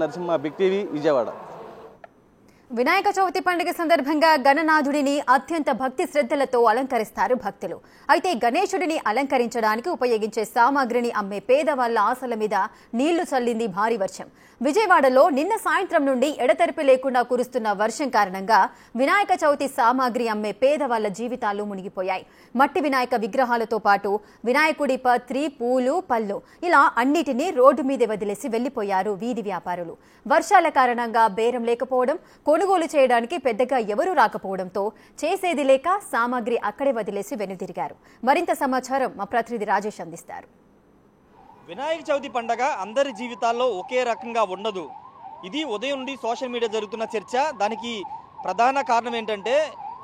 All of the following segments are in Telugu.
Narasimha Big TV Vijayawada. వినాయక చవితి పండుగ సందర్భంగా గణనాథుడిని అత్యంత భక్తి శ్రద్ధలతో అలంకరిస్తారు భక్తులు. అయితే గణేశుడిని అలంకరించడానికి ఉపయోగించే సామాగ్రిని అమ్మే పేదవాళ్ల ఆశల మీద నీళ్లు చల్లింది భారీ వర్షం. విజయవాడలో నిన్న సాయంత్రం నుండి ఎడతెరిపి లేకుండా కురుస్తున్న వర్షం కారణంగా వినాయక చవితి సామాగ్రి అమ్మే పేదవాళ్ల జీవితాలు మునిగిపోయాయి. మట్టి వినాయక విగ్రహాలతో పాటు వినాయకుడి పత్రి, పూలు, పళ్ళు ఇలా అన్నిటినీ రోడ్డు మీదే వదిలేసి వెళ్లిపోయారు వీధి వ్యాపారులు. వర్షాల కారణంగా బేరం లేకపోవడం, కొనుగోలు చేయడానికి పెద్దగా ఎవరూ రాకపోవడంతో చేసేది లేక సామాగ్రి అక్కడే వదిలేసి వెనుదిరిగారు. మరింత సమాచారం మా ప్రతినిధి రాజేష్ అందిస్తారు. వినాయక చవితి పండగ అందరి జీవితాల్లో ఒకే రకంగా ఉండదు. ఇది ఉదయం నుండి సోషల్ మీడియా జరుగుతున్న చర్చ. దానికి ప్రధాన కారణం ఏంటంటే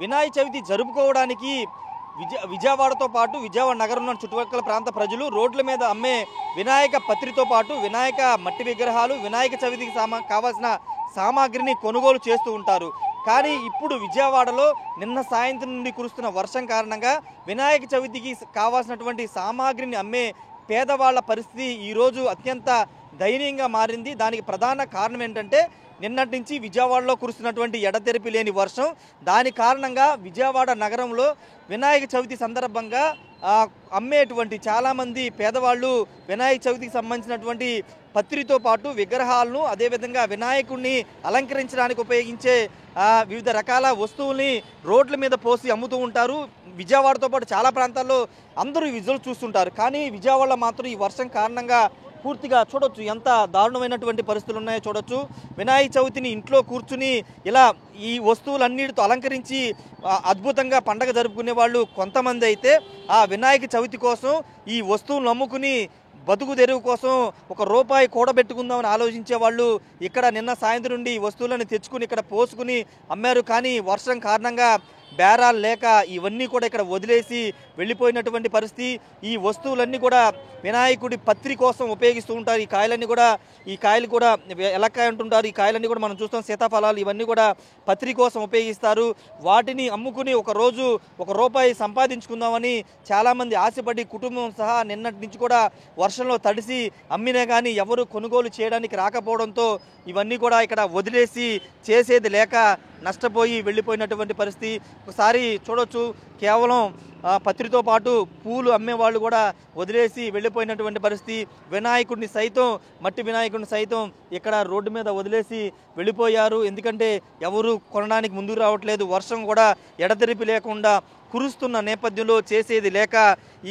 వినాయక చవితి జరుపుకోవడానికి విజయవాడతో పాటు విజయవాడ నగరంలో చుట్టుపక్కల ప్రాంత ప్రజలు రోడ్ల మీద అమ్మే వినాయక పత్రితో పాటు వినాయక మట్టి విగ్రహాలు, వినాయక చవితికి కావాల్సిన సామాగ్రిని కొనుగోలు చేస్తూ ఉంటారు. కానీ ఇప్పుడు విజయవాడలో నిన్న సాయంత్రం నుండి కురుస్తున్న వర్షం కారణంగా వినాయక చవితికి కావాల్సినటువంటి సామాగ్రిని అమ్మే పేదవాళ్ల పరిస్థితి ఈరోజు అత్యంత దయనీయంగా మారింది. దానికి ప్రధాన కారణం ఏంటంటే నిన్నటి నుంచి విజయవాడలో కురుస్తున్నటువంటి ఎడతెరిపి లేని వర్షం. దాని కారణంగా విజయవాడ నగరంలో వినాయక చవితి సందర్భంగా అమ్మేటువంటి చాలామంది పేదవాళ్ళు వినాయక చవితికి సంబంధించినటువంటి పత్రితో పాటు విగ్రహాలను, అదేవిధంగా వినాయకుడిని అలంకరించడానికి ఉపయోగించే వివిధ రకాల వస్తువుల్ని రోడ్ల మీద పోసి అమ్ముతూ ఉంటారు. విజయవాడతో పాటు చాలా ప్రాంతాల్లో అందరూ విజువల్ చూస్తుంటారు. కానీ విజయవాడలో మాత్రం ఈ వర్షం కారణంగా పూర్తిగా చూడొచ్చు ఎంత దారుణమైనటువంటి పరిస్థితులు ఉన్నాయో చూడొచ్చు. వినాయక చవితిని ఇంట్లో కూర్చుని ఇలా ఈ వస్తువులన్నిటితో అలంకరించి అద్భుతంగా పండగ జరుపుకునే వాళ్ళు కొంతమంది అయితే ఆ వినాయక చవితి కోసం ఈ వస్తువులను అమ్ముకుని బతుకు తెరువు కోసం ₹1 కూడబెట్టుకుందామని ఆలోచించే వాళ్ళు ఇక్కడ నిన్న సాయంత్రం నుండి ఈ వస్తువులను తెచ్చుకుని ఇక్కడ పోసుకుని అమ్మారు. కానీ వర్షం కారణంగా బేరాలు లేక ఇవన్నీ కూడా ఇక్కడ వదిలేసి వెళ్ళిపోయినటువంటి పరిస్థితి. ఈ వస్తువులన్నీ కూడా వినాయకుడి పత్రి కోసం ఉపయోగిస్తూ ఉంటారు. ఈ కాయలు కూడా ఎలక్కాయ అంటుంటారు. ఈ కాయలన్నీ కూడా మనం చూస్తాం, సీతాఫలాలు, ఇవన్నీ కూడా పత్రి కోసం ఉపయోగిస్తారు. వాటిని అమ్ముకుని ఒకరోజు ₹1 సంపాదించుకుందామని చాలామంది ఆశపడి కుటుంబం సహా నిన్నటి నుంచి కూడా వర్షంలో తడిసి అమ్మినా కానీ ఎవరు కొనుగోలు చేయడానికి రాకపోవడంతో ఇవన్నీ కూడా ఇక్కడ వదిలేసి చేసేది లేక నష్టపోయి వెళ్ళిపోయినటువంటి పరిస్థితి. ఒకసారి చూడొచ్చు, కేవలం పత్రితో పాటు పూలు అమ్మేవాళ్ళు కూడా వదిలేసి వెళ్ళిపోయినటువంటి పరిస్థితి. వినాయకుడిని సైతం, మట్టి వినాయకుడిని సైతం ఇక్కడ రోడ్డు మీద వదిలేసి వెళ్ళిపోయారు. ఎందుకంటే ఎవరు కొనడానికి ముందుకు రావట్లేదు. వర్షం కూడా ఎడతెరిపి లేకుండా కురుస్తున్న నేపథ్యంలో చేసేది లేక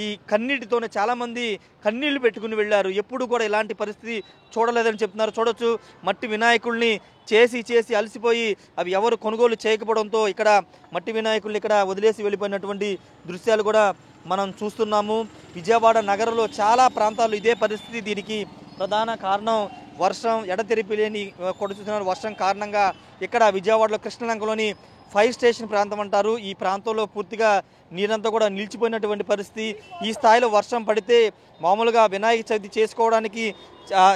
ఈ కన్నీటితోనే చాలామంది కన్నీళ్లు పెట్టుకుని వెళ్ళారు. ఎప్పుడు కూడా ఇలాంటి పరిస్థితి చూడలేదని చెప్తున్నారు. చూడొచ్చు, మట్టి వినాయకుల్ని చేసి అలసిపోయి అవి ఎవరు కొనుగోలు చేయకపోవడంతో ఇక్కడ మట్టి వినాయకుల్ని ఇక్కడ వదిలేసి వెళ్ళిపోయినటువంటి దృశ్యాలు కూడా మనం చూస్తున్నాము. విజయవాడ నగరంలో చాలా ప్రాంతాల్లో ఇదే పరిస్థితి. దీనికి ప్రధాన కారణం వర్షం, ఎడతెరిపి లేని కొడుతున్న వర్షం కారణంగా ఇక్కడ విజయవాడలో కృష్ణలంకలోని ఫైర్ స్టేషన్ ప్రాంతం అంటారు. ఈ ప్రాంతంలో పూర్తిగా నీరంతా కూడా నిలిచిపోయినటువంటి పరిస్థితి. ఈ స్థాయిలో వర్షం పడితే మామూలుగా వినాయక చవితి చేసుకోవడానికి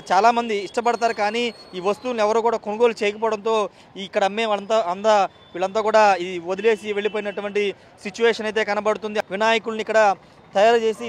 చాలామంది ఇష్టపడతారు. కానీ ఈ వస్తువులను ఎవరు కూడా కొనుగోలు చేయకపోవడంతో ఇక్కడ అమ్మే వీళ్ళంతా కూడా ఇది వదిలేసి వెళ్ళిపోయినటువంటి సిచ్యువేషన్ అయితే కనబడుతుంది. వినాయకుల్ని ఇక్కడ తయారు చేసి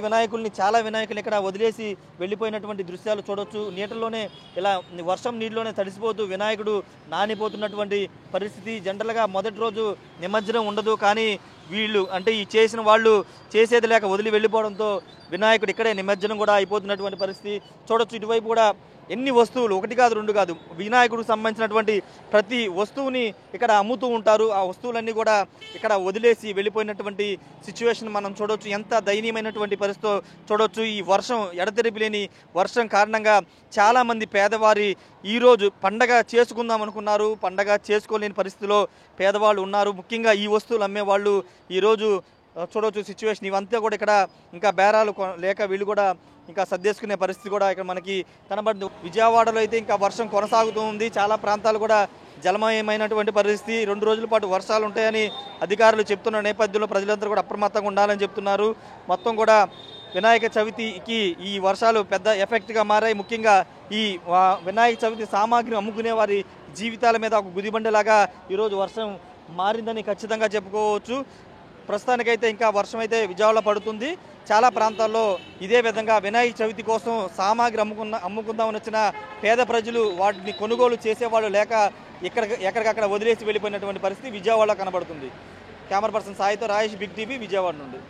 చాలా వినాయకులు ఇక్కడ వదిలేసి వెళ్ళిపోయినటువంటి దృశ్యాలు చూడొచ్చు. నీటిలోనే ఇలా వర్షం నీటిలోనే తడిసిపోతూ వినాయకుడు నానిపోతున్నటువంటి పరిస్థితి. జనరల్గా మొదటి రోజు నిమజ్జనం ఉండదు. కానీ వీళ్ళు అంటే ఈ చేసిన వాళ్ళు చేసేది లేక వదిలి వెళ్ళిపోవడంతో వినాయకుడు ఇక్కడే నిమజ్జనం కూడా అయిపోతున్నటువంటి పరిస్థితి చూడొచ్చు. ఇటువైపు కూడా ఎన్ని వస్తువులు, 1 కాదు 2 కాదు, వినాయకుడికి సంబంధించినటువంటి ప్రతి వస్తువుని ఇక్కడ అమ్ముతూ ఉంటారు. ఆ వస్తువులన్నీ కూడా ఇక్కడ వదిలేసి వెళ్ళిపోయినటువంటి సిచ్యువేషన్ మనం చూడొచ్చు. ఎంత దయనీయమైనటువంటి పరిస్థితితో చూడొచ్చు. ఈ వర్షం, ఎడతెరిపి లేని వర్షం కారణంగా చాలామంది పేదవారి ఈరోజు పండగ చేసుకుందాం అనుకున్నారు, పండగ చేసుకోలేని పరిస్థితిలో పేదవాళ్ళు ఉన్నారు. ముఖ్యంగా ఈ వస్తువులు అమ్మేవాళ్ళు ఈరోజు చూడొచ్చు సిచ్యువేషన్. ఇవంతా కూడా ఇక్కడ ఇంకా బేరాలు లేక వీళ్ళు కూడా ఇంకా సర్దేసుకునే పరిస్థితి కూడా ఇక్కడ మనకి కనబడుతుంది. విజయవాడలో అయితే ఇంకా వర్షం కొనసాగుతూ ఉంది. చాలా ప్రాంతాలు కూడా జలమయమైనటువంటి పరిస్థితి. 2 రోజుల పాటు వర్షాలు ఉంటాయని అధికారులు చెప్తున్న నేపథ్యంలో ప్రజలందరూ కూడా అప్రమత్తంగా ఉండాలని చెప్తున్నారు. మొత్తం కూడా వినాయక చవితికి ఈ వర్షాలు పెద్ద ఎఫెక్ట్గా మారాయి. ముఖ్యంగా ఈ వినాయక చవితి సామాగ్రి అమ్ముకునే వారి జీవితాల మీద ఒక గుదిబండలాగా ఈరోజు వర్షం మారిందని ఖచ్చితంగా చెప్పుకోవచ్చు. ప్రస్తుతానికైతే ఇంకా వర్షం అయితే విజయవాడలో పడుతుంది. చాలా ప్రాంతాల్లో ఇదే విధంగా వినాయక చవితి కోసం సామాగ్రి అమ్ముకుందామని వచ్చిన పేద ప్రజలు వాటిని కొనుగోలు చేసేవాళ్ళు లేక ఎక్కడికక్కడ వదిలేసి వెళ్ళిపోయినటువంటి పరిస్థితి విజయవాడలో కనబడుతుంది. కెమెరా పర్సన్ సాయితో రాయేష్, బిగ్ టీవీ, విజయవాడ నుండి.